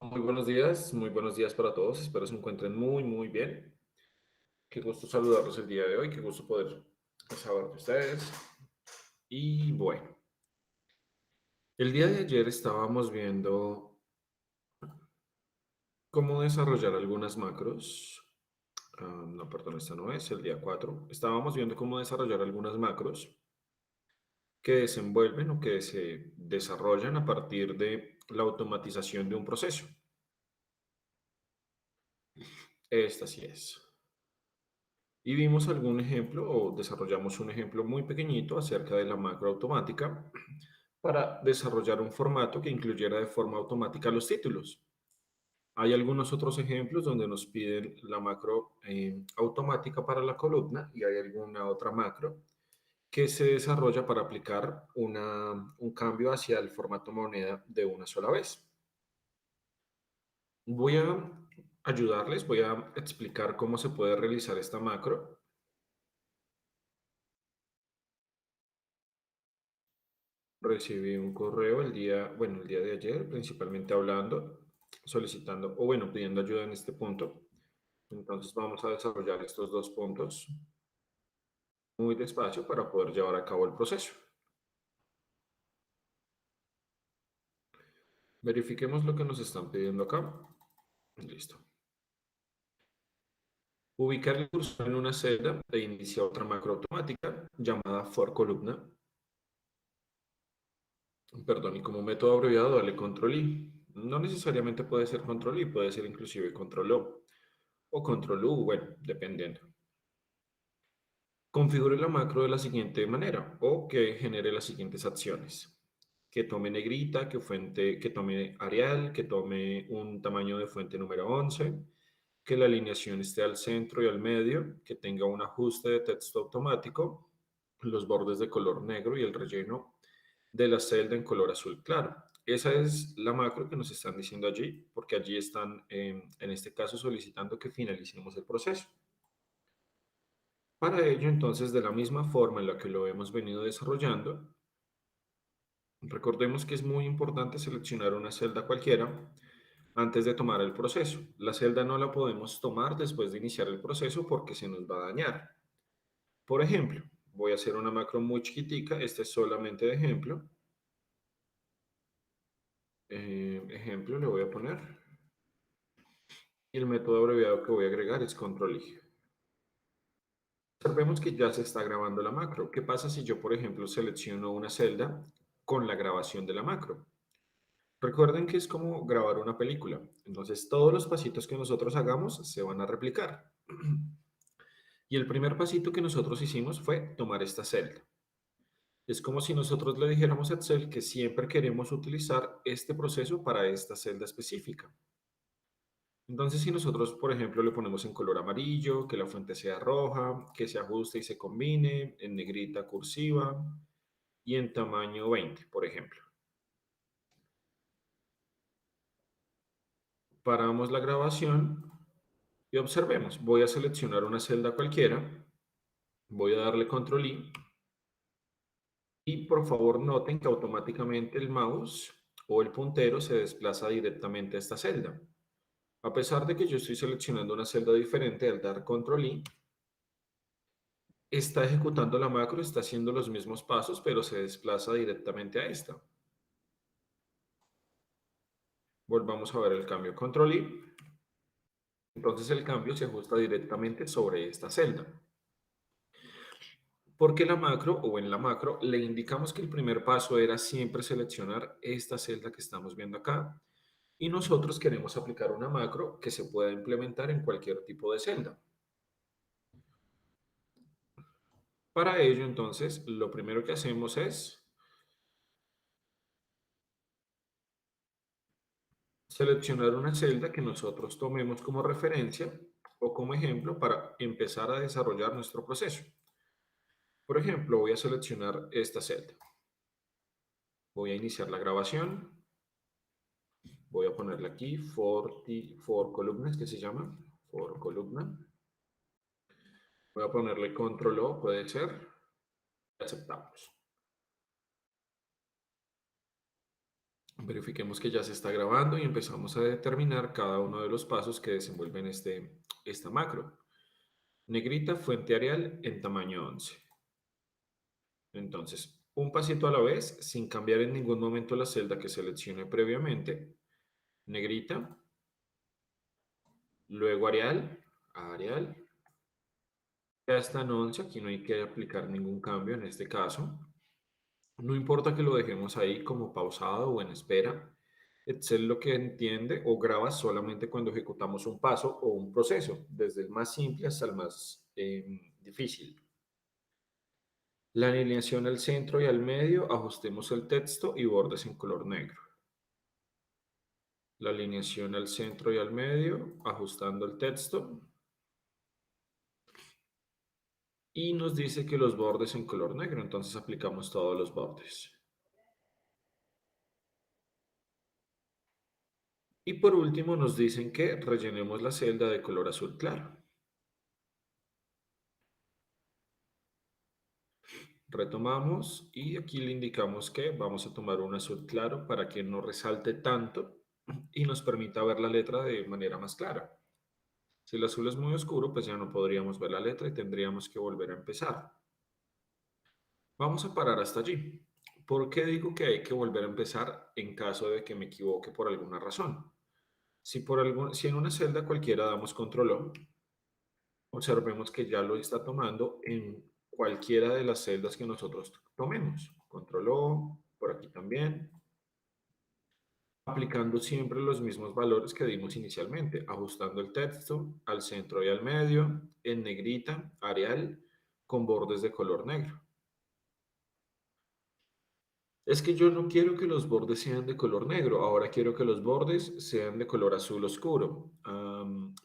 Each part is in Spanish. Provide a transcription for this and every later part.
Muy buenos días para todos. Espero se encuentren muy bien. Qué gusto saludarlos el día de hoy, qué gusto poder saber de ustedes. Y bueno, el día de ayer estábamos viendo cómo desarrollar algunas macros. No, perdón, esta no es, el día 4. Estábamos viendo cómo desarrollar algunas macros que desenvuelven o que se desarrollan a partir de la automatización de un proceso. Esta sí es. Y vimos algún ejemplo o desarrollamos un ejemplo muy pequeñito acerca de la macro automática para desarrollar un formato que incluyera de forma automática los títulos. Hay algunos otros ejemplos donde nos piden la macro automática para la columna y hay alguna otra macro que se desarrolla para aplicar un cambio hacia el formato moneda de una sola vez. Voy a ayudarles, voy a explicar cómo se puede realizar esta macro. Recibí un correo el día de ayer, principalmente hablando, solicitando, o bueno, pidiendo ayuda en este punto. Entonces vamos a desarrollar estos dos puntos muy despacio para poder llevar a cabo el proceso. Verifiquemos lo que nos están pidiendo acá. Listo. Ubicar el cursor en una celda e iniciar otra macro automática llamada for columna. Perdón, y como método abreviado, dale control I. No necesariamente puede ser control I, puede ser inclusive control o control U, bueno, dependiendo. Configure la macro de la siguiente manera o que genere las siguientes acciones. Que tome negrita, que tome Arial, que tome un tamaño de fuente número 11, que la alineación esté al centro y al medio, que tenga un ajuste de texto automático, los bordes de color negro y el relleno de la celda en color azul claro. Esa es la macro que nos están diciendo allí, porque allí están, en este caso, solicitando que finalicemos el proceso. Para ello, entonces, de la misma forma en la que lo hemos venido desarrollando, recordemos que es muy importante seleccionar una celda cualquiera antes de tomar el proceso. La celda no la podemos tomar después de iniciar el proceso porque se nos va a dañar. Por ejemplo, voy a hacer una macro muy chiquitica, este es solamente de ejemplo. Ejemplo le voy a poner. Y el método abreviado que voy a agregar es control I. Observemos que ya se está grabando la macro. ¿Qué pasa si yo, por ejemplo, selecciono una celda con la grabación de la macro? Recuerden que es como grabar una película. Entonces, todos los pasitos que nosotros hagamos se van a replicar. Y el primer pasito que nosotros hicimos fue tomar esta celda. Es como si nosotros le dijéramos a Excel que siempre queremos utilizar este proceso para esta celda específica. Entonces, si nosotros, por ejemplo, le ponemos en color amarillo, que la fuente sea roja, que se ajuste y se combine, en negrita cursiva y en tamaño 20, por ejemplo. Paramos la grabación y observemos. Voy a seleccionar una celda cualquiera, voy a darle control I y por favor noten que automáticamente el mouse o el puntero se desplaza directamente a esta celda. A pesar de que yo estoy seleccionando una celda diferente al dar control I, está ejecutando la macro, está haciendo los mismos pasos, pero se desplaza directamente a esta. Volvamos a ver el cambio control I. Entonces el cambio se ajusta directamente sobre esta celda. Porque la macro o en la macro le indicamos que el primer paso era siempre seleccionar esta celda que estamos viendo acá. Y nosotros queremos aplicar una macro que se pueda implementar en cualquier tipo de celda. Para ello, entonces, lo primero que hacemos es seleccionar una celda que nosotros tomemos como referencia o como ejemplo para empezar a desarrollar nuestro proceso. Por ejemplo, voy a seleccionar esta celda. Voy a iniciar la grabación. Voy a ponerle aquí for columnas, que se llama, for columna. Voy a ponerle control O, puede ser. Aceptamos. Verifiquemos que ya se está grabando y empezamos a determinar cada uno de los pasos que desenvuelven esta macro. Negrita, fuente Arial en tamaño 11. Entonces, un pasito a la vez, sin cambiar en ningún momento la celda que seleccioné previamente. Negrita, luego Arial, Arial. Ya está en 11, aquí no hay que aplicar ningún cambio en este caso. No importa que lo dejemos ahí como pausado o en espera. Excel lo que entiende o graba solamente cuando ejecutamos un paso o un proceso, desde el más simple hasta el más difícil. La alineación al centro y al medio, ajustemos el texto y bordes en color negro. La alineación al centro y al medio, ajustando el texto. Y nos dice que los bordes en color negro, entonces aplicamos todos los bordes. Y por último nos dicen que rellenemos la celda de color azul claro. Retomamos y aquí le indicamos que vamos a tomar un azul claro para que no resalte tanto y nos permita ver la letra de manera más clara. Si el azul es muy oscuro, pues ya no podríamos ver la letra y tendríamos que volver a empezar. Vamos a parar hasta allí. ¿Por qué digo que hay que volver a empezar en caso de que me equivoque por alguna razón? Si en una celda cualquiera damos control O, observemos que ya lo está tomando en cualquiera de las celdas que nosotros tomemos. Control O, por aquí también, aplicando siempre los mismos valores que dimos inicialmente, ajustando el texto al centro y al medio, en negrita, Arial, con bordes de color negro. Es que yo no quiero que los bordes sean de color negro, ahora quiero que los bordes sean de color azul oscuro.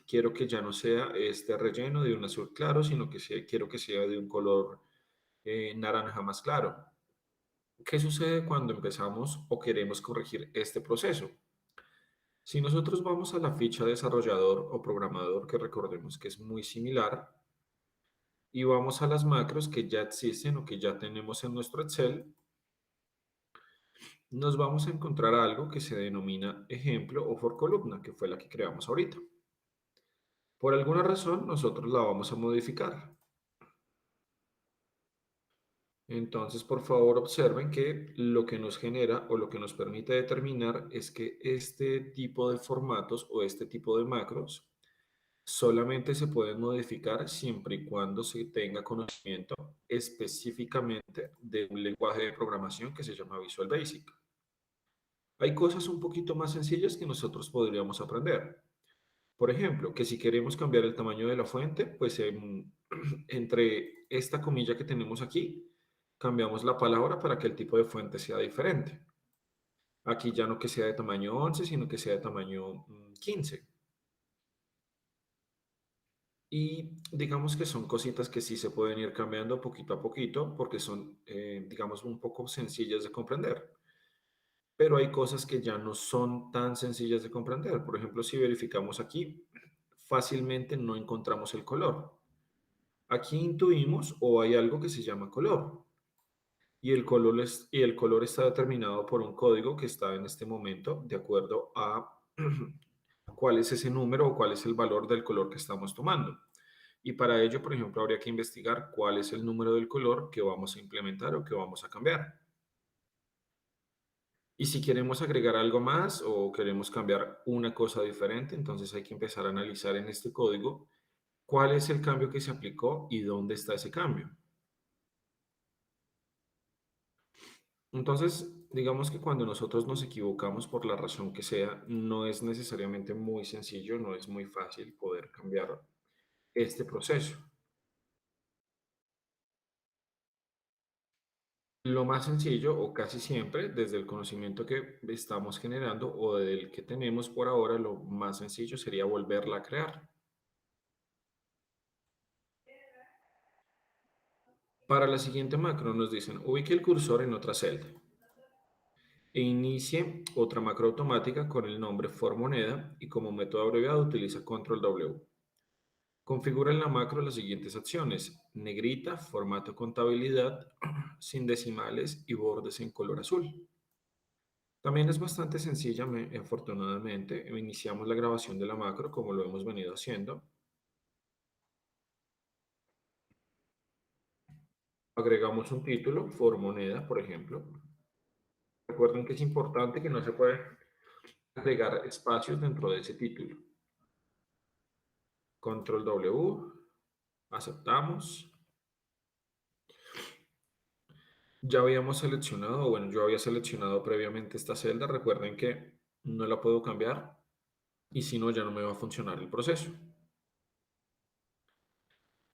Quiero que ya no sea este relleno de un azul claro, sino que quiero que sea de un color naranja más claro. ¿Qué sucede cuando empezamos o queremos corregir este proceso? Si nosotros vamos a la ficha desarrollador o programador, que recordemos que es muy similar, y vamos a las macros que ya existen o que ya tenemos en nuestro Excel, nos vamos a encontrar algo que se denomina ejemplo o for columna, que fue la que creamos ahorita. Por alguna razón, nosotros la vamos a modificar. Entonces, por favor, observen que lo que nos genera o lo que nos permite determinar es que este tipo de formatos o este tipo de macros solamente se pueden modificar siempre y cuando se tenga conocimiento específicamente de un lenguaje de programación que se llama Visual Basic. Hay cosas un poquito más sencillas que nosotros podríamos aprender. Por ejemplo, que si queremos cambiar el tamaño de la fuente, pues entre esta comilla que tenemos aquí, cambiamos la palabra para que el tipo de fuente sea diferente. Aquí ya no que sea de tamaño 11, sino que sea de tamaño 15. Y digamos que son cositas que sí se pueden ir cambiando poquito a poquito porque son, digamos, un poco sencillas de comprender. Pero hay cosas que ya no son tan sencillas de comprender. Por ejemplo, si verificamos aquí, fácilmente no encontramos el color. Aquí intuimos o hay algo que se llama color. Y el color está determinado por un código que está en este momento de acuerdo a cuál es ese número o cuál es el valor del color que estamos tomando. Y para ello, por ejemplo, habría que investigar cuál es el número del color que vamos a implementar o que vamos a cambiar. Y si queremos agregar algo más o queremos cambiar una cosa diferente, entonces hay que empezar a analizar en este código cuál es el cambio que se aplicó y dónde está ese cambio. Entonces, digamos que cuando nosotros nos equivocamos por la razón que sea, no es necesariamente muy sencillo, no es muy fácil poder cambiar este proceso. Lo más sencillo, o casi siempre, desde el conocimiento que estamos generando o del que tenemos por ahora, lo más sencillo sería volverla a crear. Para la siguiente macro nos dicen, ubique el cursor en otra celda e inicie otra macro automática con el nombre forMoneda y como método abreviado utiliza control W. Configura en la macro las siguientes acciones, negrita, formato contabilidad, sin decimales y bordes en color azul. También es bastante sencilla, afortunadamente. Iniciamos la grabación de la macro como lo hemos venido haciendo. Agregamos un título, for moneda, por ejemplo. Recuerden que es importante que no se puede agregar espacios dentro de ese título. Control W, aceptamos. Ya habíamos seleccionado, bueno, yo había seleccionado previamente esta celda. Recuerden que no la puedo cambiar y si no, ya no me va a funcionar el proceso.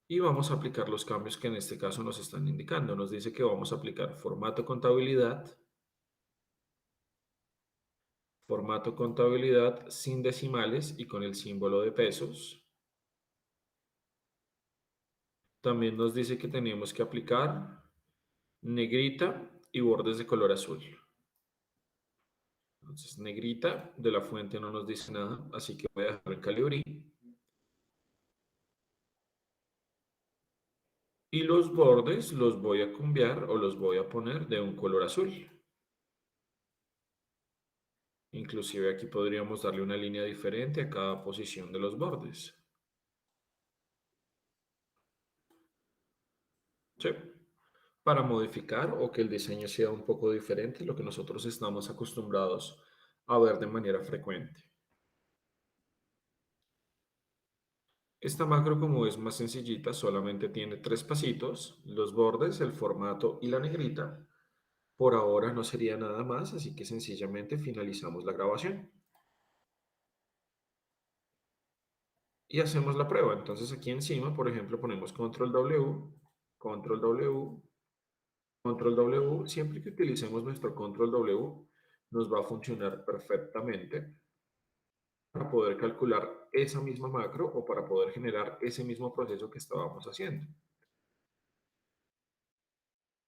Y vamos a aplicar los cambios que en este caso nos están indicando. Nos dice que vamos a aplicar formato contabilidad sin decimales y con el símbolo de pesos. También nos dice que tenemos que aplicar negrita y bordes de color azul. Entonces, negrita de la fuente no nos dice nada, así que voy a dejar en Calibri. Y los bordes los voy a cambiar o los voy a poner de un color azul. Inclusive aquí podríamos darle una línea diferente a cada posición de los bordes. ¿Sí? Para modificar o que el diseño sea un poco diferente, lo que nosotros estamos acostumbrados a ver de manera frecuente. Esta macro, como es más sencillita, solamente tiene tres pasitos: los bordes, el formato y la negrita. Por ahora no sería nada más, así que sencillamente finalizamos la grabación y hacemos la prueba. Entonces aquí encima, por ejemplo, ponemos control W, control W, control W. Siempre que utilicemos nuestro control W, nos va a funcionar perfectamente para poder calcular esa misma macro o para poder generar ese mismo proceso que estábamos haciendo.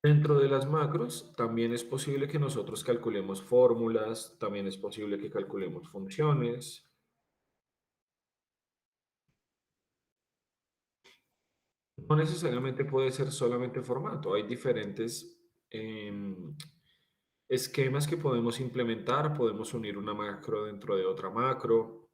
Dentro de las macros, también es posible que nosotros calculemos fórmulas, también es posible que calculemos funciones. No necesariamente puede ser solamente formato, hay diferentes esquemas que podemos implementar, podemos unir una macro dentro de otra macro,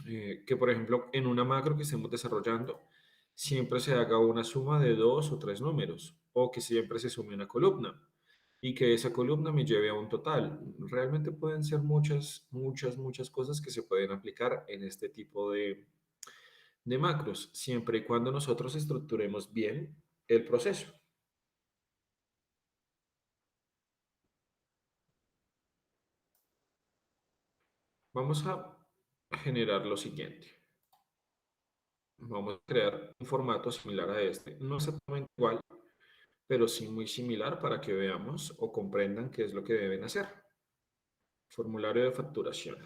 que por ejemplo en una macro que estemos desarrollando siempre se haga una suma de dos o tres números o que siempre se sume una columna y que esa columna me lleve a un total. Realmente pueden ser muchas cosas que se pueden aplicar en este tipo de macros, siempre y cuando nosotros estructuremos bien el proceso. Vamos a generar lo siguiente. Vamos a crear un formato similar a este, no exactamente igual, pero sí muy similar para que veamos o comprendan qué es lo que deben hacer. Formulario de facturación.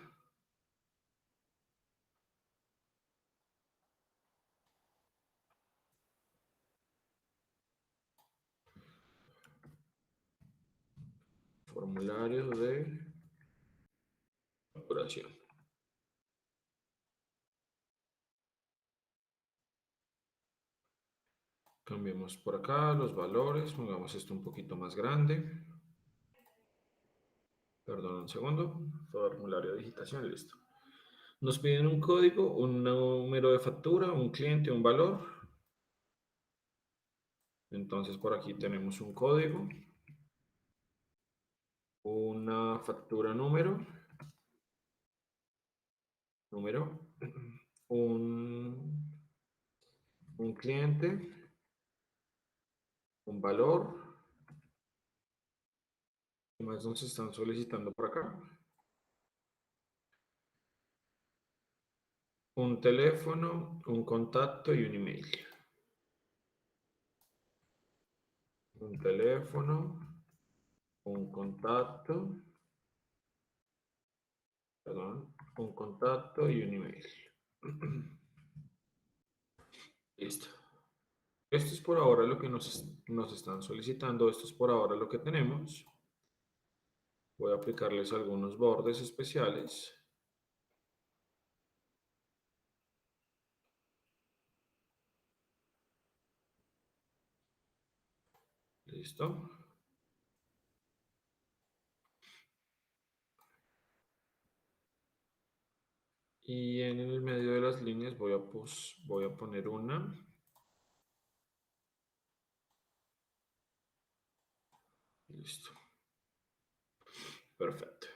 Formulario de facturación. Cambiemos por acá los valores, pongamos esto un poquito más grande. Perdón, un segundo. Formulario de digitación, listo. Nos piden un código, un número de factura, un cliente, un valor. Entonces por aquí tenemos un código, una factura número, un, un cliente, un valor. ¿Qué más nos están solicitando por acá? Un teléfono, un contacto y un email. Un teléfono, un contacto, perdón, un contacto y un email. Listo. Esto es por ahora lo que nos están solicitando. Esto es por ahora lo que tenemos. Voy a aplicarles algunos bordes especiales. Listo. Y en el medio de las líneas voy a poner una. Listo. Perfecto.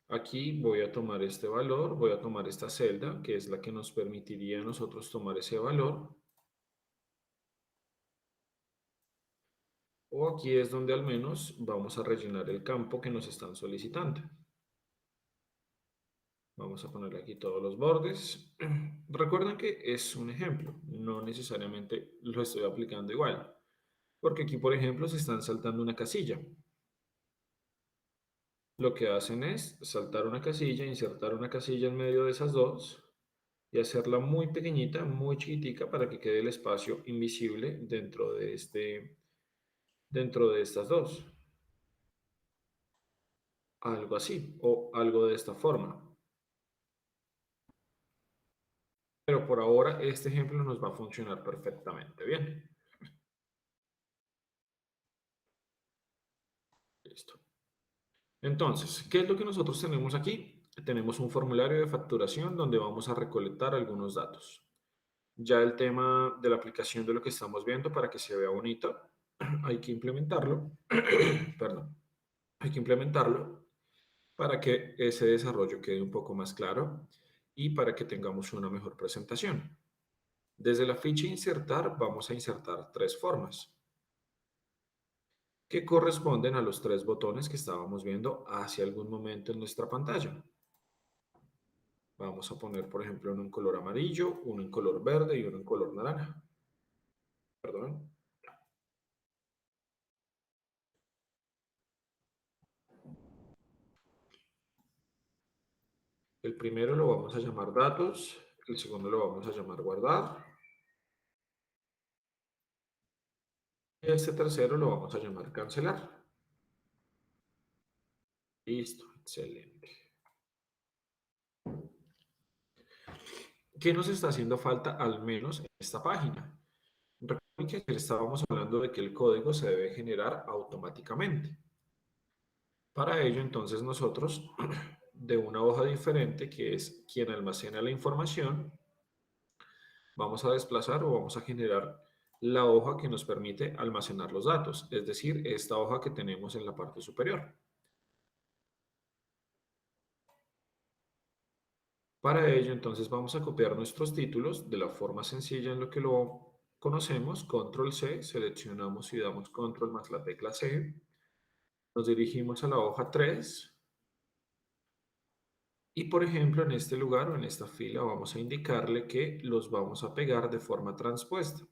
Aquí voy a tomar este valor, voy a tomar esta celda, que es la que nos permitiría a nosotros tomar ese valor. O aquí es donde al menos vamos a rellenar el campo que nos están solicitando. Vamos a poner aquí todos los bordes. Recuerden que es un ejemplo, no necesariamente lo estoy aplicando igual, porque aquí, por ejemplo, se están saltando una casilla. Lo que hacen es saltar una casilla, insertar una casilla en medio de esas dos y hacerla muy pequeñita, muy chiquitica para que quede el espacio invisible dentro de estas dos. Algo así, o algo de esta forma. Pero por ahora este ejemplo nos va a funcionar perfectamente bien. Listo. Entonces, ¿qué es lo que nosotros tenemos aquí? Tenemos un formulario de facturación donde vamos a recolectar algunos datos. Ya el tema de la aplicación de lo que estamos viendo para que se vea bonito, hay que implementarlo. Perdón. Hay que implementarlo para que ese desarrollo quede un poco más claro y para que tengamos una mejor presentación. Desde la ficha insertar vamos a insertar tres formas que corresponden a los tres botones que estábamos viendo hace algún momento en nuestra pantalla. Vamos a poner, por ejemplo, uno en color amarillo, uno en color verde y uno en color naranja. Perdón. El primero lo vamos a llamar datos, el segundo lo vamos a llamar guardar y este tercero lo vamos a llamar cancelar. Listo, excelente. ¿Qué nos está haciendo falta al menos en esta página? Recuerden que ayer estábamos hablando de que el código se debe generar automáticamente. Para ello, entonces nosotros, de una hoja diferente, que es quien almacena la información, vamos a desplazar o vamos a generar la hoja que nos permite almacenar los datos, es decir, esta hoja que tenemos en la parte superior. Para ello, entonces, vamos a copiar nuestros títulos de la forma sencilla en lo que lo conocemos, control C, seleccionamos y damos control más la tecla C, nos dirigimos a la hoja 3 y, por ejemplo, en este lugar o en esta fila vamos a indicarle que los vamos a pegar de forma transpuesta.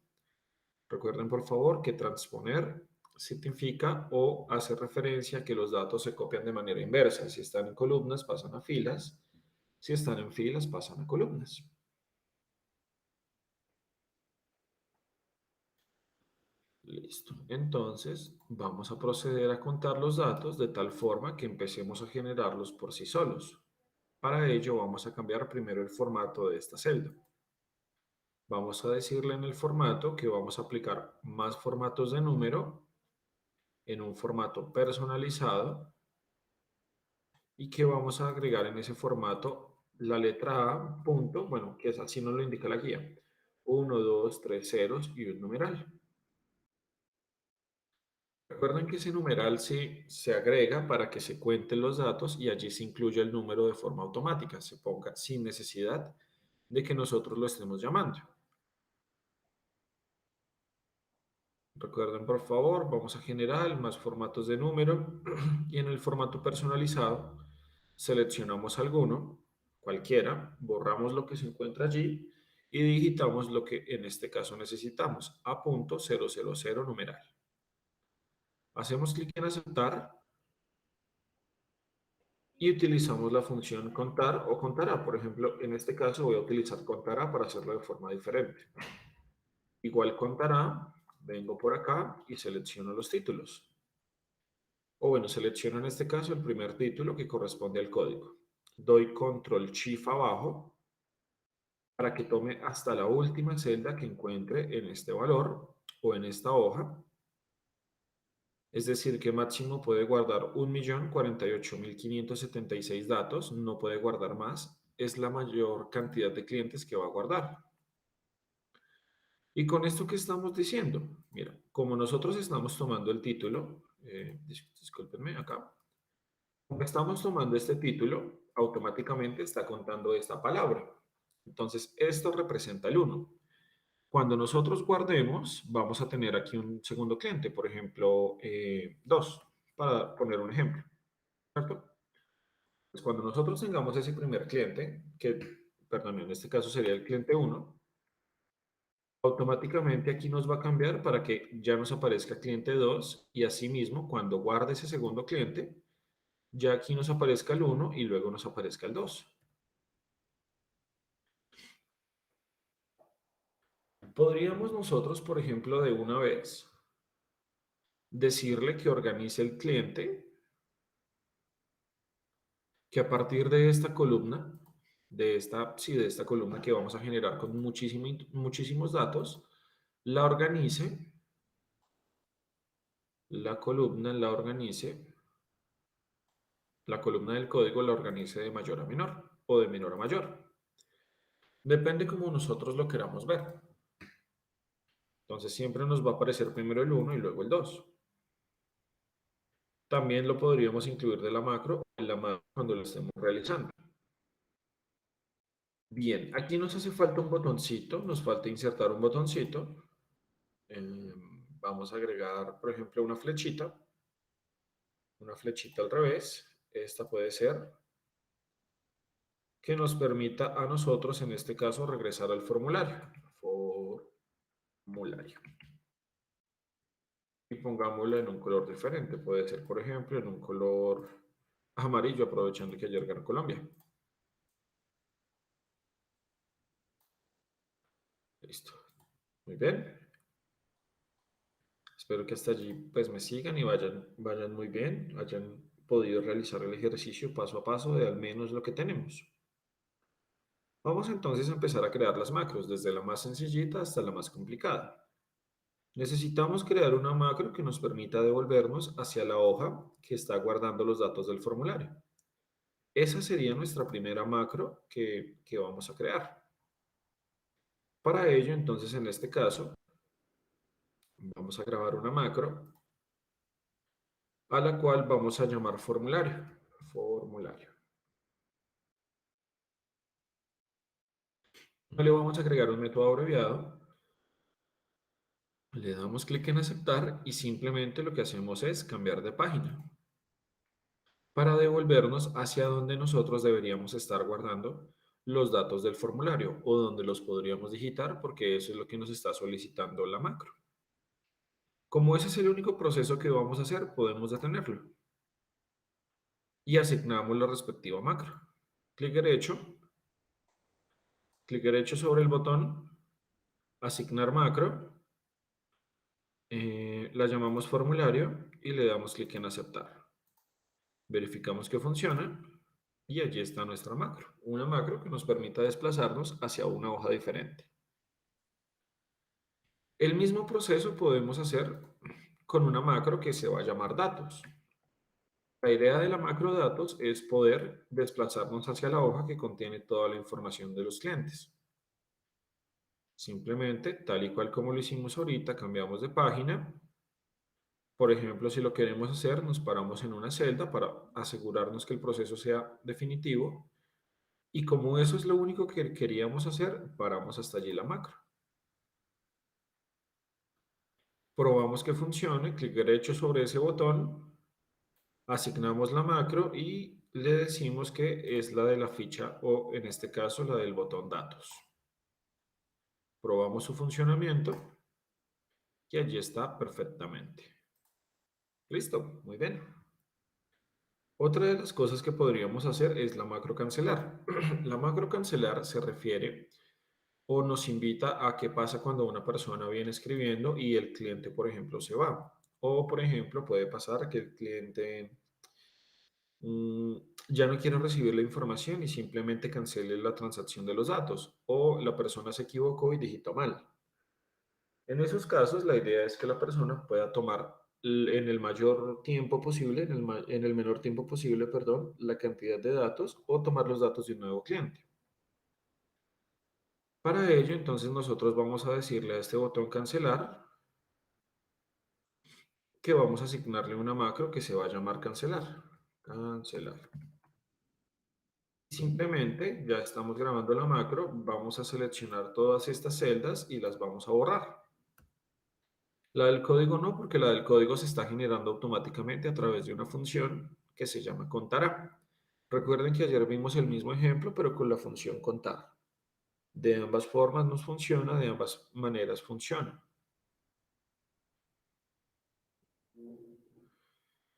Recuerden, por favor, que transponer significa o hace referencia a que los datos se copian de manera inversa. Si están en columnas, pasan a filas. Si están en filas, pasan a columnas. Listo. Entonces, vamos a proceder a contar los datos de tal forma que empecemos a generarlos por sí solos. Para ello, vamos a cambiar primero el formato de esta celda. Vamos a decirle en el formato que vamos a aplicar más formatos de número en un formato personalizado y que vamos a agregar en ese formato la letra A, punto, bueno, que es así nos lo indica la guía. 1, 2, 3 ceros y un numeral. Recuerden que ese numeral se agrega para que se cuenten los datos y allí se incluye el número de forma automática, se ponga sin necesidad de que nosotros lo estemos llamando. Recuerden, por favor, vamos a generar más formatos de número y en el formato personalizado seleccionamos alguno, cualquiera, borramos lo que se encuentra allí y digitamos lo que en este caso necesitamos, A.000 numeral. Hacemos clic en aceptar y utilizamos la función contar o contará. Por ejemplo, en este caso voy a utilizar contará para hacerlo de forma diferente. Igual contará, vengo por acá y selecciono los títulos. O bueno, selecciono en este caso el primer título que corresponde al código. Doy control shift abajo para que tome hasta la última celda que encuentre en este valor o en esta hoja. Es decir, que máximo puede guardar 1.048.576 datos, no puede guardar más, es la mayor cantidad de clientes que va a guardar. Y con esto que estamos diciendo, mira, como nosotros estamos tomando el título, discúlpenme acá, como estamos tomando este título, automáticamente está contando esta palabra. Entonces, esto representa el uno. Cuando nosotros guardemos, vamos a tener aquí un segundo cliente, por ejemplo, 2, para poner un ejemplo, ¿cierto? Pues cuando nosotros tengamos ese primer cliente, que, perdón, en este caso sería el cliente uno, automáticamente aquí nos va a cambiar para que ya nos aparezca cliente 2 y asimismo cuando guarde ese segundo cliente, ya aquí nos aparezca el uno y luego nos aparezca el 2. Podríamos nosotros, por ejemplo, de una vez decirle que organice el cliente, que a partir de esta columna, sí, de esta columna que vamos a generar con muchísimos datos, la organice, la columna la organice, la columna del código la organice de mayor a menor o de menor a mayor. Depende como nosotros lo queramos ver. Entonces siempre nos va a aparecer primero el uno y luego el 2. También lo podríamos incluir de la macro en la macro cuando lo estemos realizando. Bien, aquí nos hace falta un botoncito, nos falta insertar un botoncito. Vamos a agregar, por ejemplo, una flechita al revés. Esta puede ser que nos permita a nosotros, en este caso, regresar al formulario. Formulario. Y pongámoslo en un color diferente. Puede ser, por ejemplo, en un color amarillo, aprovechando que ayer ganó Colombia. Listo. Muy bien. Espero que hasta allí pues me sigan y vayan muy bien, hayan podido realizar el ejercicio paso a paso de al menos lo que tenemos. Vamos entonces a empezar a crear las macros, desde la más sencillita hasta la más complicada. Necesitamos crear una macro que nos permita devolvernos hacia la hoja que está guardando los datos del formulario. Esa sería nuestra primera macro que vamos a crear. Para ello, entonces, en este caso, vamos a grabar una macro a la cual vamos a llamar formulario. Formulario. No le vamos a agregar un método abreviado. Le damos clic en aceptar y simplemente lo que hacemos es cambiar de página para devolvernos hacia donde nosotros deberíamos estar guardando los datos del formulario o donde los podríamos digitar porque eso es lo que nos está solicitando la macro. Como ese es el único proceso que vamos a hacer, podemos detenerlo y asignamos la respectiva macro. Clic derecho, clic derecho sobre el botón, asignar macro, la llamamos formulario y le damos clic en aceptar. Verificamos que funciona y allí está nuestra macro. Una macro que nos permita desplazarnos hacia una hoja diferente. El mismo proceso podemos hacer con una macro que se va a llamar datos. La idea de la macro datos es poder desplazarnos hacia la hoja que contiene toda la información de los clientes. Simplemente, tal y cual como lo hicimos ahorita, cambiamos de página. Por ejemplo, si lo queremos hacer, nos paramos en una celda para asegurarnos que el proceso sea definitivo. Y como eso es lo único que queríamos hacer, paramos hasta allí la macro. Probamos que funcione, clic derecho sobre ese botón, asignamos la macro y le decimos que es la de la ficha o en este caso la del botón datos. Probamos su funcionamiento y allí está perfectamente. Listo, muy bien. Otra de las cosas que podríamos hacer es la macro cancelar. La macro cancelar se refiere o nos invita a qué pasa cuando una persona viene escribiendo y el cliente, por ejemplo, se va. O, por ejemplo, puede pasar que el cliente mm, ya no quiere recibir la información y simplemente cancele la transacción de los datos. O la persona se equivocó y digitó mal. En esos casos, la idea es que la persona pueda tomar en el mayor tiempo posible, en el menor tiempo posible, perdón, la cantidad de datos o tomar los datos de un nuevo cliente. Para ello, entonces nosotros vamos a decirle a este botón cancelar que vamos a asignarle una macro que se va a llamar cancelar. Cancelar. Simplemente, ya estamos grabando la macro, vamos a seleccionar todas estas celdas y las vamos a borrar. La del código no, porque la del código se está generando automáticamente a través de una función que se llama contará. Recuerden que ayer vimos el mismo ejemplo, pero con la función contar. De ambas formas nos funciona, de ambas maneras funciona.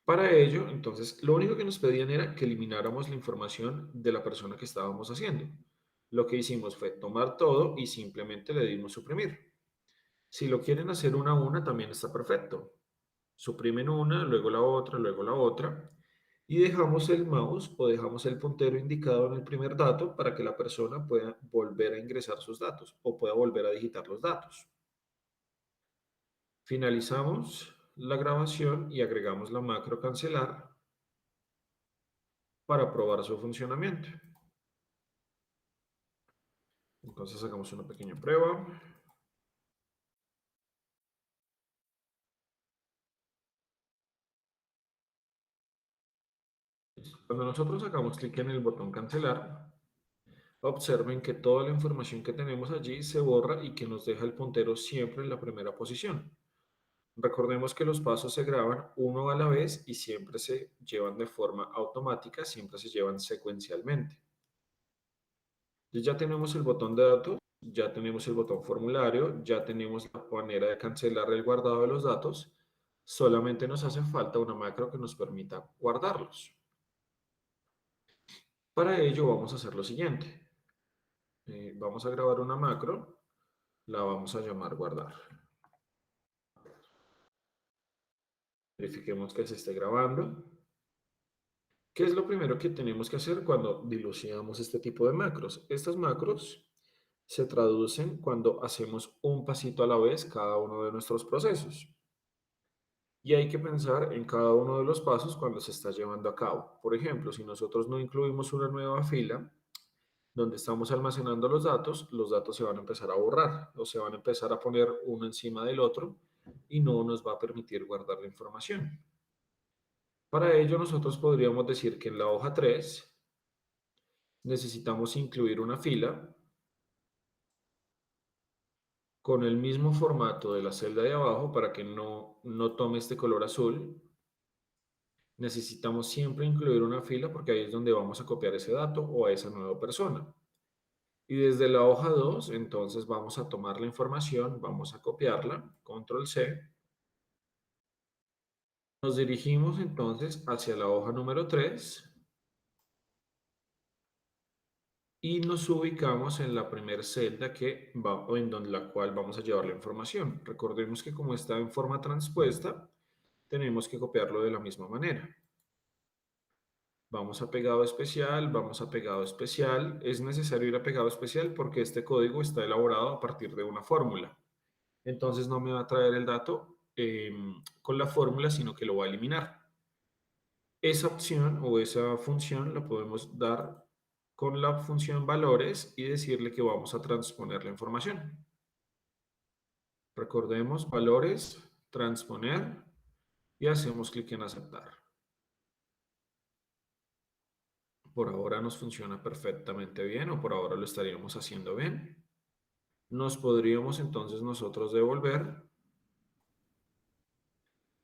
Para ello, entonces, lo único que nos pedían era que elimináramos la información de la persona que estábamos haciendo. Lo que hicimos fue tomar todo y simplemente le dimos suprimir. Si lo quieren hacer una a una, también está perfecto. Suprimen una, luego la otra, y dejamos el mouse o dejamos el puntero indicado en el primer dato para que la persona pueda volver a ingresar sus datos o pueda volver a digitar los datos. Finalizamos la grabación y agregamos la macro cancelar para probar su funcionamiento. Entonces hagamos una pequeña prueba. Cuando nosotros hagamos clic en el botón cancelar, observen que toda la información que tenemos allí se borra y que nos deja el puntero siempre en la primera posición. Recordemos que los pasos se graban uno a la vez y siempre se llevan de forma automática, siempre se llevan secuencialmente. Ya tenemos el botón de datos, ya tenemos el botón formulario, ya tenemos la manera de cancelar el guardado de los datos, solamente nos hace falta una macro que nos permita guardarlos. Para ello vamos a hacer lo siguiente. Vamos a grabar una macro, la vamos a llamar guardar. Verifiquemos que se esté grabando. ¿Qué es lo primero que tenemos que hacer cuando dilucidamos este tipo de macros? Estas macros se traducen cuando hacemos un pasito a la vez cada uno de nuestros procesos. Y hay que pensar en cada uno de los pasos cuando se está llevando a cabo. Por ejemplo, si nosotros no incluimos una nueva fila donde estamos almacenando los datos se van a empezar a borrar o se van a empezar a poner uno encima del otro y no nos va a permitir guardar la información. Para ello, nosotros podríamos decir que en la hoja 3 necesitamos incluir una fila con el mismo formato de la celda de abajo para que no tome este color azul. Necesitamos siempre incluir una fila porque ahí es donde vamos a copiar ese dato o a esa nueva persona. Y desde la hoja 2, entonces vamos a tomar la información, vamos a copiarla, control C. Nos dirigimos entonces hacia la hoja número 3 y nos ubicamos en la primera celda que va, o en donde la cual vamos a llevar la información. Recordemos que como está en forma transpuesta, tenemos que copiarlo de la misma manera. Vamos a pegado especial, vamos a pegado especial. Es necesario ir a pegado especial porque este código está elaborado a partir de una fórmula. Entonces no me va a traer el dato con la fórmula, sino que lo va a eliminar. Esa opción o esa función la podemos dar con la función valores y decirle que vamos a transponer la información. Recordemos valores, transponer y hacemos clic en aceptar. Por ahora nos funciona perfectamente bien o por ahora lo estaríamos haciendo bien. Nos podríamos entonces nosotros devolver.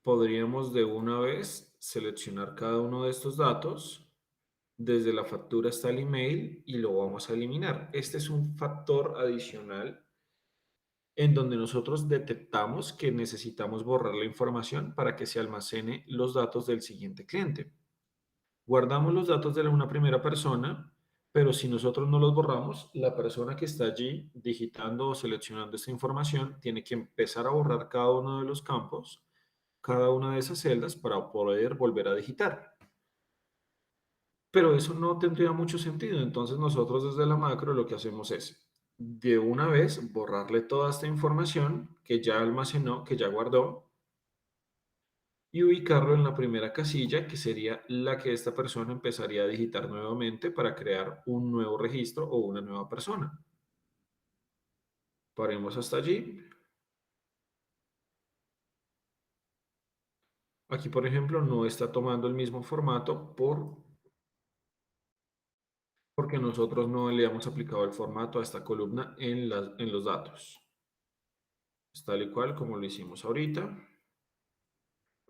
Podríamos de una vez seleccionar cada uno de estos datos. Desde la factura hasta el email y lo vamos a eliminar. Este es un factor adicional en donde nosotros detectamos que necesitamos borrar la información para que se almacene los datos del siguiente cliente. Guardamos los datos de una primera persona, pero si nosotros no los borramos, la persona que está allí digitando o seleccionando esta información tiene que empezar a borrar cada uno de los campos, cada una de esas celdas para poder volver a digitar. Pero eso no tendría mucho sentido. Entonces nosotros desde la macro lo que hacemos es de una vez borrarle toda esta información que ya almacenó, que ya guardó, y ubicarlo en la primera casilla, que sería la que esta persona empezaría a digitar nuevamente para crear un nuevo registro o una nueva persona. Paremos hasta allí. Aquí, por ejemplo, no está tomando el mismo formato porque nosotros no le hemos aplicado el formato a esta columna en los datos. Es tal y cual como lo hicimos ahorita.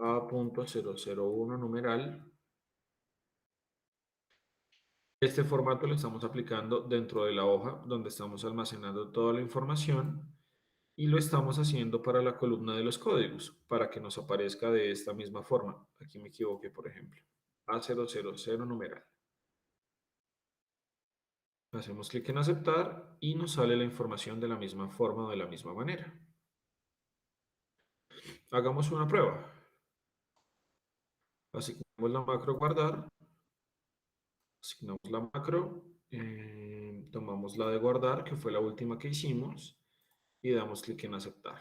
A.001 numeral. Este formato lo estamos aplicando dentro de la hoja donde estamos almacenando toda la información y lo estamos haciendo para la columna de los códigos, para que nos aparezca de esta misma forma. Aquí me equivoqué, por ejemplo. A000 numeral. Hacemos clic en aceptar y nos sale la información de la misma forma o de la misma manera. Hagamos una prueba. Asignamos la macro guardar, asignamos la macro, tomamos la de guardar, que fue la última que hicimos, y damos clic en aceptar.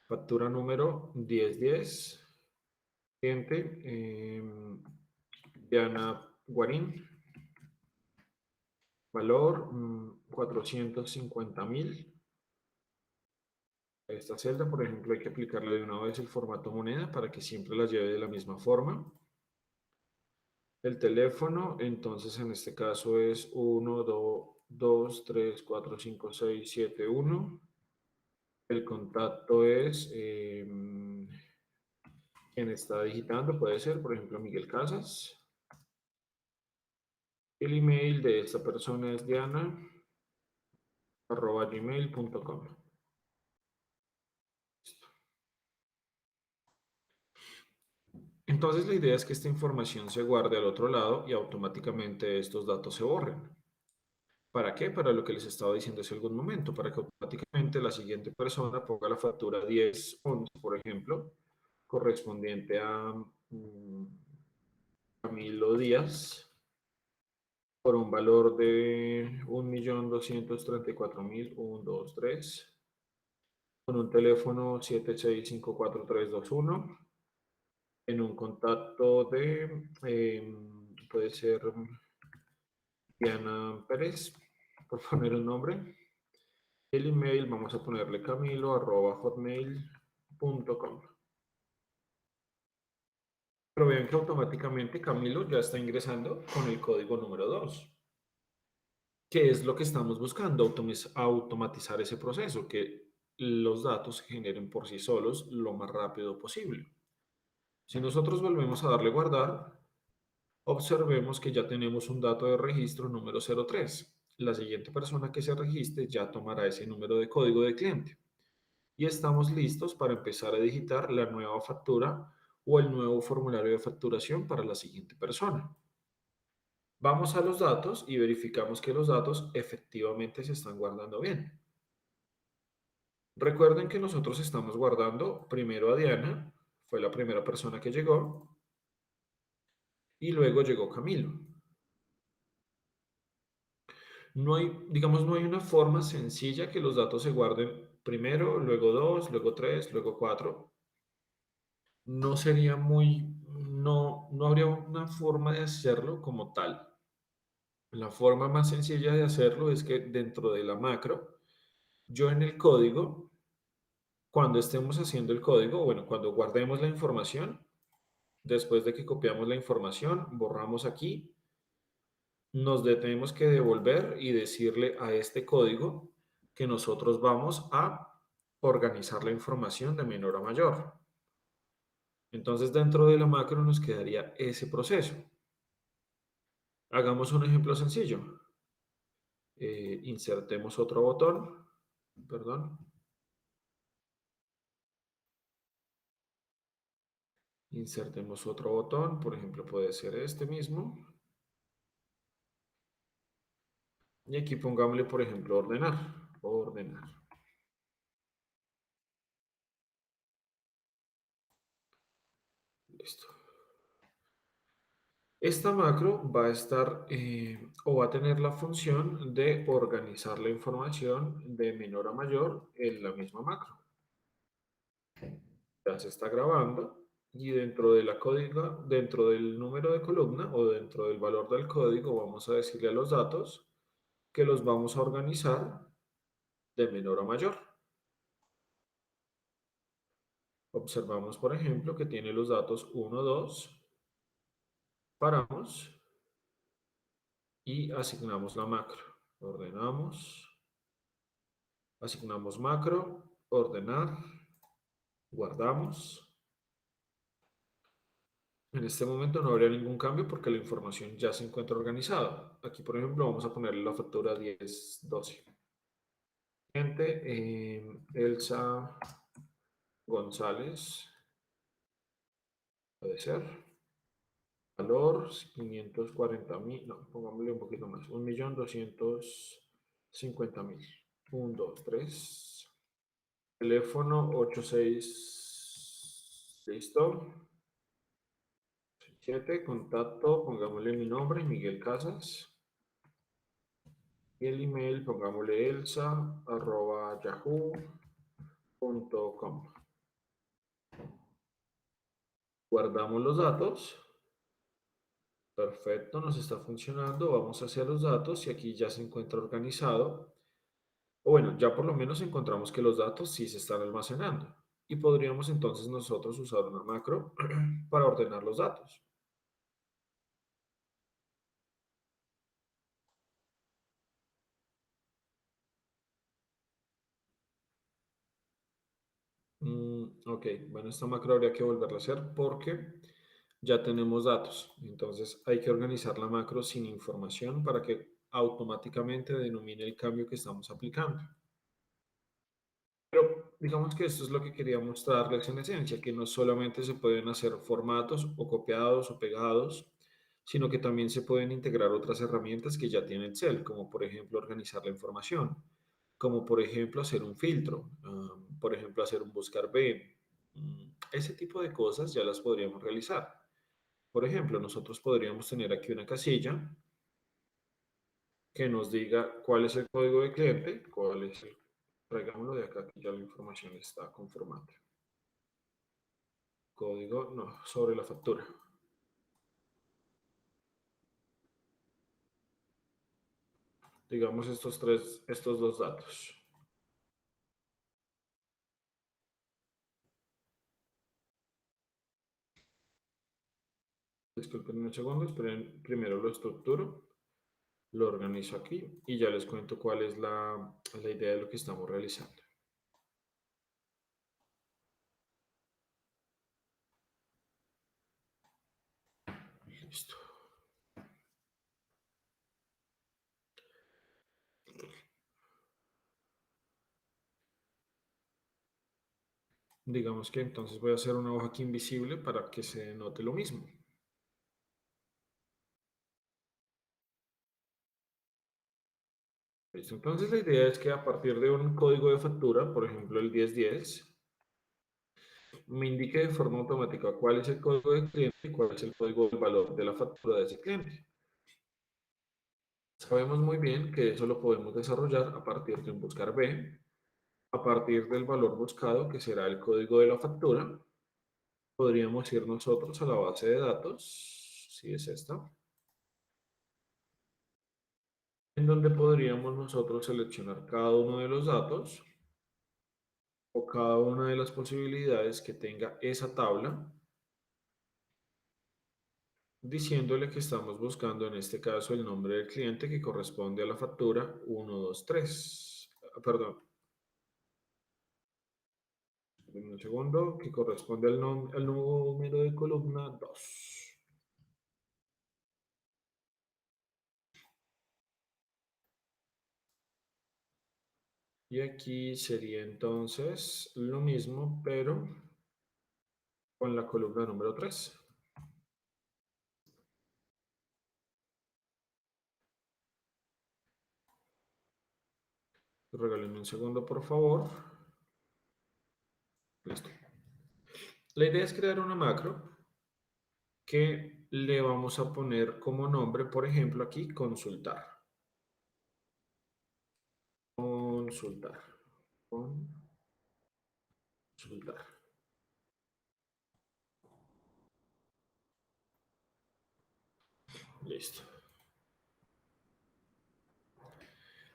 Factura número 1010, cliente, Diana Guarín, valor 450.000. A esta celda, por ejemplo, hay que aplicarle de una vez el formato moneda para que siempre la lleve de la misma forma. El teléfono, entonces en este caso es 1, 2, 3, 4, 5, 6, 7, 1. El contacto es quien está digitando, puede ser, por ejemplo, Miguel Casas. El email de esta persona es diana@gmail.com. Entonces la idea es que esta información se guarde al otro lado y automáticamente estos datos se borren. ¿Para qué? Para lo que les estaba diciendo hace algún momento, para que automáticamente la siguiente persona ponga la factura 1011, por ejemplo, correspondiente a Camilo Díaz, por un valor de 1.234.123, con un teléfono 7654321, en un contacto de, puede ser Diana Pérez, por poner el nombre. El email vamos a ponerle camilo@hotmail.com. Pero vean que automáticamente Camilo ya está ingresando con el código número 2. ¿Qué es lo que estamos buscando? Automatizar ese proceso, que los datos se generen por sí solos lo más rápido posible. Si nosotros volvemos a darle guardar, observemos que ya tenemos un dato de registro número 03. La siguiente persona que se registre ya tomará ese número de código de cliente. Y estamos listos para empezar a digitar la nueva factura o el nuevo formulario de facturación para la siguiente persona. Vamos a los datos y verificamos que los datos efectivamente se están guardando bien. Recuerden que nosotros estamos guardando primero a Diana, fue la primera persona que llegó, y luego llegó Camilo. No hay, digamos, no hay una forma sencilla que los datos se guarden primero, luego dos, luego tres, luego cuatro. No sería no habría una forma de hacerlo como tal. La forma más sencilla de hacerlo es que dentro de la macro, yo en el código, cuando estemos haciendo el código, bueno, cuando guardemos la información, después de que copiamos la información, borramos aquí, nos tenemos que devolver y decirle a este código que nosotros vamos a organizar la información de menor a mayor. Entonces, dentro de la macro nos quedaría ese proceso. Hagamos un ejemplo sencillo. Insertemos otro botón, perdón. Insertemos otro botón, por ejemplo, puede ser este mismo. Y aquí pongámosle, por ejemplo, ordenar. Ordenar. Listo. Esta macro va a estar o va a tener la función de organizar la información de menor a mayor en la misma macro. Ya se está grabando. Y dentro de la código, dentro del número de columna o dentro del valor del código, vamos a decirle a los datos que los vamos a organizar de menor a mayor. Observamos, por ejemplo, que tiene los datos 1, 2, paramos y asignamos la macro. Ordenamos, asignamos macro, ordenar, guardamos. En este momento no habría ningún cambio porque la información ya se encuentra organizada. Aquí, por ejemplo, vamos a ponerle la factura 1012. Gente, Elsa González, puede ser. Valor 540.000, no, pongámosle un poquito más, 1.250.000. 1, 2, 3. Teléfono 86. Listo. 7. Contacto, pongámosle mi nombre, Miguel Casas. Y el email, pongámosle elsa@yahoo.com. Guardamos los datos. Perfecto, nos está funcionando. Vamos hacia los datos y aquí ya se encuentra organizado. O bueno, ya por lo menos encontramos que los datos sí se están almacenando. Y podríamos entonces nosotros usar una macro para ordenar los datos. Ok, bueno, esta macro habría que volverla a hacer porque ya tenemos datos. Entonces hay que organizar la macro sin información para que automáticamente denomine el cambio que estamos aplicando. Pero digamos que esto es lo que quería mostrarles en esencia, que no solamente se pueden hacer formatos o copiados o pegados, sino que también se pueden integrar otras herramientas que ya tiene Excel, como por ejemplo organizar la información, como por ejemplo hacer un filtro, por ejemplo hacer un buscar B. Ese tipo de cosas ya las podríamos realizar. Por ejemplo, nosotros podríamos tener aquí una casilla que nos diga cuál es el código de cliente, cuál es el... Traigámoslo de acá, que ya la información está conformada. Código, no, sobre la factura. Digamos estos dos datos. Disculpen un segundo, esperen, primero lo estructuro, lo organizo aquí y ya les cuento cuál es la idea de lo que estamos realizando. Listo. Digamos que entonces voy a hacer una hoja aquí invisible para que se note lo mismo. Listo. Entonces la idea es que a partir de un código de factura, por ejemplo el 1010, me indique de forma automática cuál es el código del cliente y cuál es el código del valor de la factura de ese cliente. Sabemos muy bien que eso lo podemos desarrollar a partir de un buscar B, a partir del valor buscado, que será el código de la factura. Podríamos ir nosotros a la base de datos, si es esta, en donde podríamos nosotros seleccionar cada uno de los datos o cada una de las posibilidades que tenga esa tabla, diciéndole que estamos buscando en este caso el nombre del cliente que corresponde a la factura 123. Perdón, un segundo, que corresponde al número de columna 2. Y aquí sería entonces lo mismo, pero con la columna número 3. Regálenme un segundo, por favor. Listo. La idea es crear una macro que le vamos a poner como nombre, por ejemplo, aquí, consultar. Consultar. Consultar. Listo.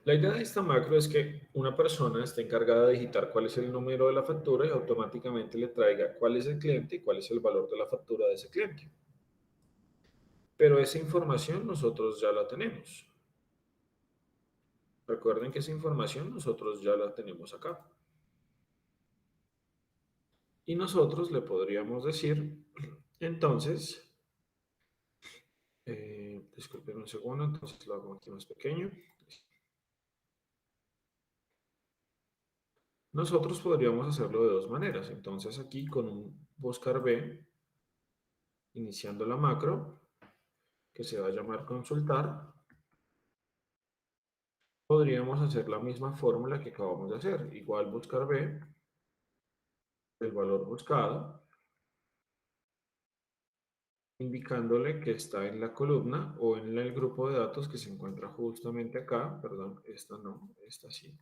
La idea de esta macro es que una persona esté encargada de digitar cuál es el número de la factura y automáticamente le traiga cuál es el cliente y cuál es el valor de la factura de ese cliente. Pero esa información nosotros ya la tenemos. Recuerden que esa información nosotros ya la tenemos acá. Y nosotros le podríamos decir, entonces, disculpen un segundo, entonces lo hago aquí más pequeño. Nosotros podríamos hacerlo de dos maneras. Entonces aquí con un buscar B, iniciando la macro, que se va a llamar consultar, podríamos hacer la misma fórmula que acabamos de hacer. Igual buscar B, el valor buscado, indicándole que está en la columna o en el grupo de datos que se encuentra justamente acá. Perdón, esta no, esta sí.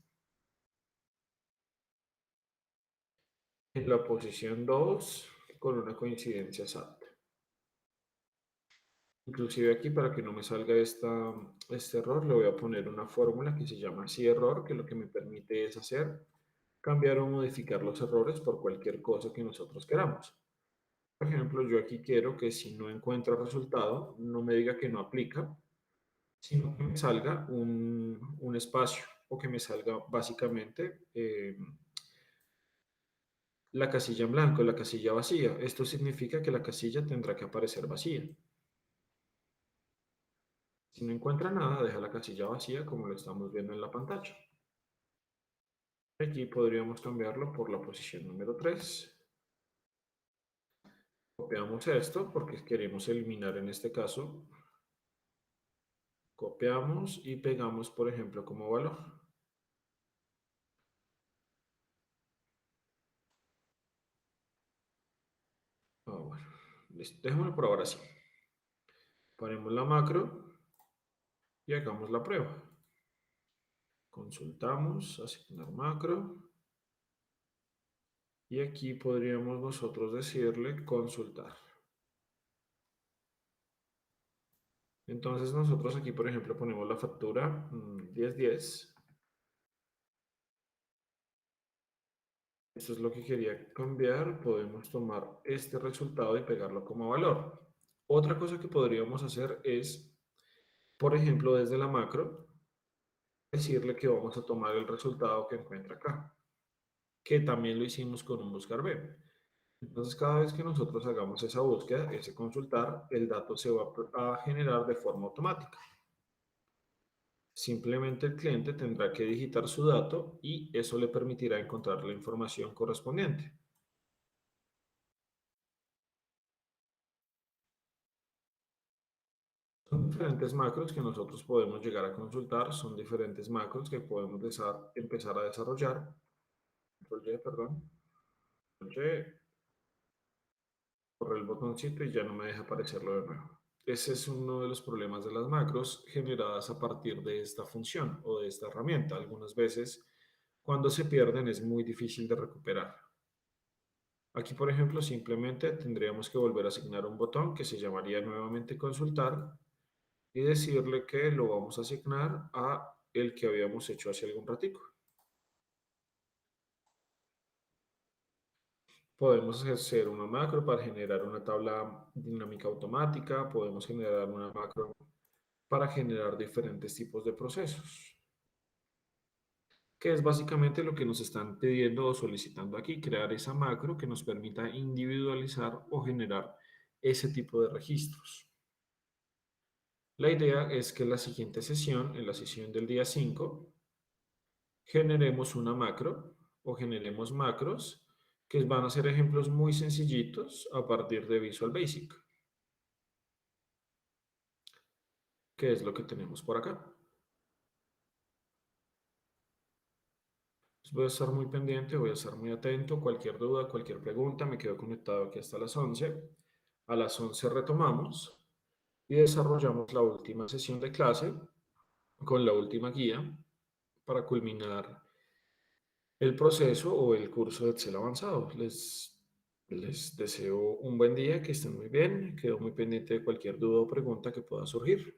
En la posición 2 con una coincidencia exacta. Inclusive aquí para que no me salga este error, le voy a poner una fórmula que se llama así error, que lo que me permite es hacer, cambiar o modificar los errores por cualquier cosa que nosotros queramos. Por ejemplo, yo aquí quiero que si no encuentra resultado, no me diga que no aplica, sino que me salga un espacio o que me salga básicamente la casilla en blanco, la casilla vacía. Esto significa que la casilla tendrá que aparecer vacía. Si no encuentra nada, deja la casilla vacía como lo estamos viendo en la pantalla. Aquí podríamos cambiarlo por la posición número 3. Copiamos esto porque queremos eliminar en este caso. Copiamos y pegamos, por ejemplo, como valor. Bueno, listo. Dejémoslo por ahora así. Ponemos la macro y hagamos la prueba. Consultamos, asignar macro. Y aquí podríamos nosotros decirle consultar. Entonces nosotros aquí, por ejemplo, ponemos la factura 1010. Esto es lo que quería cambiar. Podemos tomar este resultado y pegarlo como valor. Otra cosa que podríamos hacer es, por ejemplo, desde la macro, decirle que vamos a tomar el resultado que encuentra acá, que también lo hicimos con un buscar B. Entonces, cada vez que nosotros hagamos esa búsqueda, ese consultar, el dato se va a generar de forma automática. Simplemente el cliente tendrá que digitar su dato y eso le permitirá encontrar la información correspondiente. Son diferentes macros que nosotros podemos llegar a consultar, son diferentes macros que podemos empezar a desarrollar. Control Y, perdón. Control Y, corre el botoncito y ya no me deja aparecerlo de nuevo. Ese es uno de los problemas de las macros generadas a partir de esta función o de esta herramienta. Algunas veces, cuando se pierden, es muy difícil de recuperar. Aquí, por ejemplo, simplemente tendríamos que volver a asignar un botón que se llamaría nuevamente consultar y decirle que lo vamos a asignar a el que habíamos hecho hace algún ratico. Podemos hacer una macro para generar una tabla dinámica automática, podemos generar una macro para generar diferentes tipos de procesos, que es básicamente lo que nos están pidiendo o solicitando aquí, crear esa macro que nos permita individualizar o generar ese tipo de registros. La idea es que en la siguiente sesión, en la sesión del día 5, generemos una macro o generemos macros que van a ser ejemplos muy sencillitos a partir de Visual Basic, que es lo que tenemos por acá. Voy a estar muy pendiente, voy a estar muy atento. Cualquier duda, cualquier pregunta, me quedo conectado aquí hasta las 11. A las 11 retomamos y desarrollamos la última sesión de clase con la última guía para culminar el proceso o el curso de Excel avanzado. Les deseo un buen día, que estén muy bien. Quedo muy pendiente de cualquier duda o pregunta que pueda surgir.